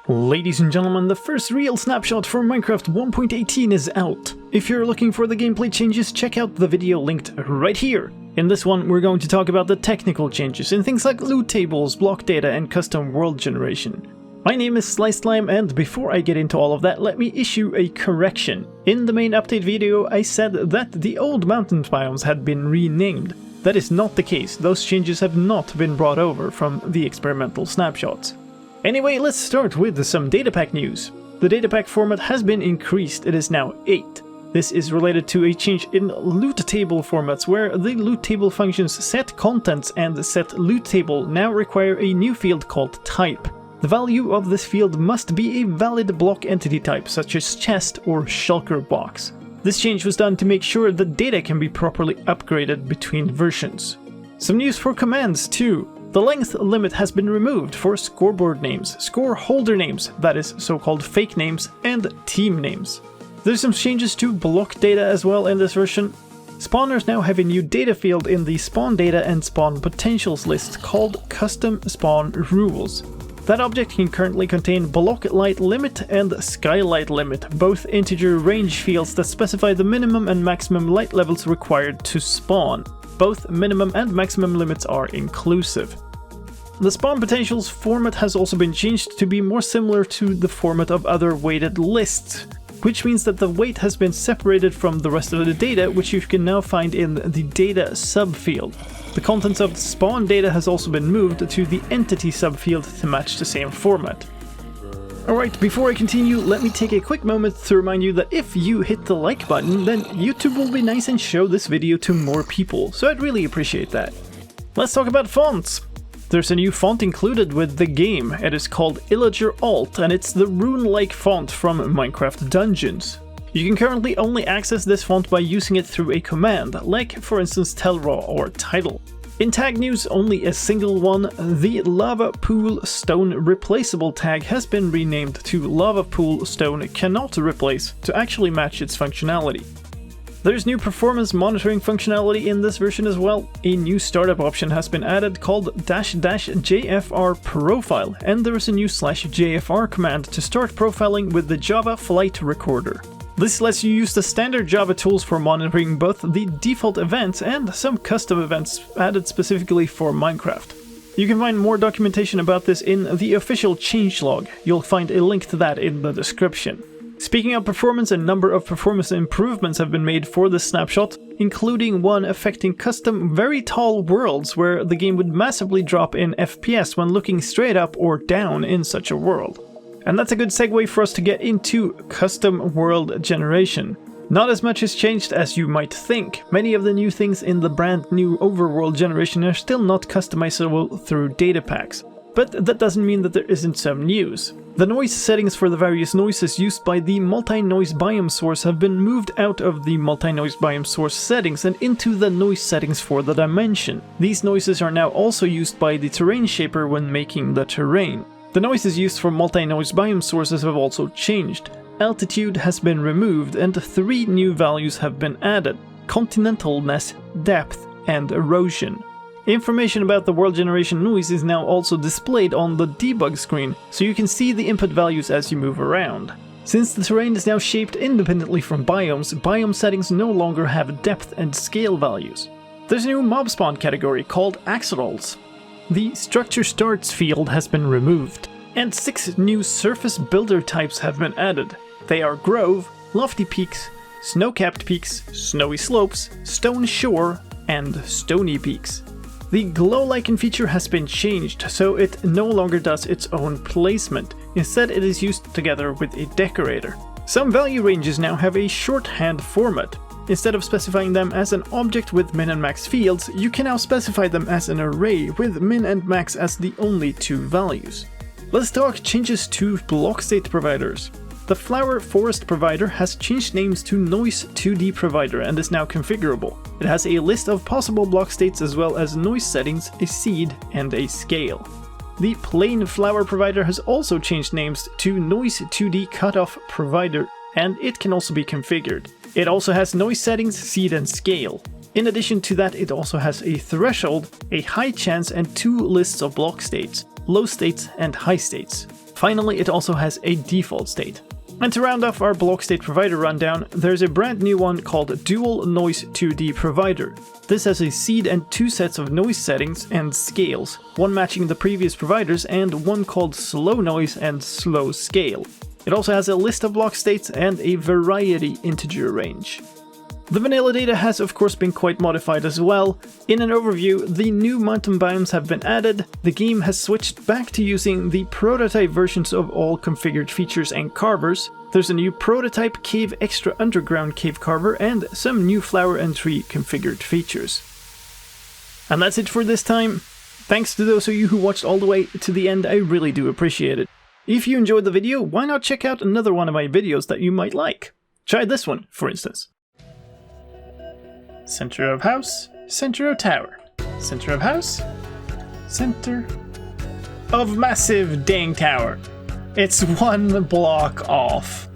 Ladies and gentlemen, the first real snapshot for Minecraft 1.18 is out. If you're looking for the gameplay changes, check out the video linked right here. In this one, we're going to talk about the technical changes in things like loot tables, block data, and custom world generation. My name is slicedlime, and before I get into all of that, let me issue a correction. In the main update video, I said that the old mountain biomes had been renamed. That is not the case. Those changes have not been brought over from the experimental snapshots. Anyway, let's start with some datapack news. The datapack format has been increased, it is now 8. This is related to a change in loot table formats where the loot table functions set contents and set loot table now require a new field called type. The value of this field must be a valid block entity type such as chest or shulker box. This change was done to make sure that data can be properly upgraded between versions. Some news for commands too. The length limit has been removed for scoreboard names, score holder names, that is so-called fake names, and team names. There's some changes to block data as well in this version. Spawners now have a new data field in the SpawnData and SpawnPotentials list called Custom Spawn Rules. That object can currently contain block light limit and skylight limit, both integer range fields that specify the minimum and maximum light levels required to spawn. Both minimum and maximum limits are inclusive. The SpawnPotentials format has also been changed to be more similar to the format of other weighted lists, which means that the weight has been separated from the rest of the data, which you can now find in the data subfield. The contents of the spawn data has also been moved to the entity subfield to match the same format. Alright, before I continue, let me take a quick moment to remind you that if you hit the like button, then YouTube will be nice and show this video to more people, so I'd really appreciate that. Let's talk about fonts! There's a new font included with the game. It is called Illager Alt, and it's the rune-like font from Minecraft Dungeons. You can currently only access this font by using it through a command, like for instance tellraw or title. In tag news, only a single one, the Lava Pool Stone Replaceable tag has been renamed to Lava Pool Stone Cannot Replace to actually match its functionality. There's new performance monitoring functionality in this version as well. A new startup option has been added called --JFR profile, and there is a new /JFR command to start profiling with the Java Flight Recorder. This lets you use the standard Java tools for monitoring both the default events and some custom events added specifically for Minecraft. You can find more documentation about this in the official changelog. You'll find a link to that in the description. Speaking of performance, a number of performance improvements have been made for this snapshot, including one affecting custom very tall worlds where the game would massively drop in FPS when looking straight up or down in such a world. And that's a good segue for us to get into custom world generation. Not as much has changed as you might think. Many of the new things in the brand new overworld generation are still not customizable through data packs. But that doesn't mean that there isn't some news. The noise settings for the various noises used by the multi-noise biome source have been moved out of the multi-noise biome source settings and into the noise settings for the dimension. These noises are now also used by the terrain shaper when making the terrain. The noises used for multi-noise biome sources have also changed. Altitude has been removed and 3 new values have been added: continentalness, depth, and erosion. Information about the world generation noise is now also displayed on the debug screen, so you can see the input values as you move around. Since the terrain is now shaped independently from biomes, biome settings no longer have depth and scale values. There's a new mob spawn category called axolotls. The structure starts field has been removed, and 6 new surface builder types have been added. They are grove, lofty peaks, snow-capped peaks, snowy slopes, stone shore, and stony peaks. The glow lichen feature has been changed, so it no longer does its own placement. Instead, it is used together with a decorator. Some value ranges now have a shorthand format. Instead of specifying them as an object with min and max fields, you can now specify them as an array with min and max as the only 2 values. Let's talk changes to block state providers. The Flower Forest provider has changed names to Noise 2D provider and is now configurable. It has a list of possible block states as well as noise settings, a seed, and a scale. The Plain Flower provider has also changed names to Noise 2D cutoff provider, and it can also be configured. It also has noise settings, seed, and scale. In addition to that, it also has a threshold, a high chance, and 2 lists of block states, low states and high states. Finally, it also has a default state. And to round off our block state provider rundown, there's a brand new one called Dual Noise 2D Provider. This has a seed and 2 sets of noise settings and scales, one matching the previous providers and one called Slow Noise and Slow Scale. It also has a list of block states and a variety integer range. The vanilla data has of course been quite modified as well. In an overview, the new mountain biomes have been added, the game has switched back to using the prototype versions of all configured features and carvers, there's a new prototype cave extra underground cave carver and some new flower and tree configured features. And that's it for this time. Thanks to those of you who watched all the way to the end, I really do appreciate it. If you enjoyed the video, why not check out another one of my videos that you might like? Try this one, for instance. Center of house, center of tower, center of house, center of massive dang tower. It's one block off.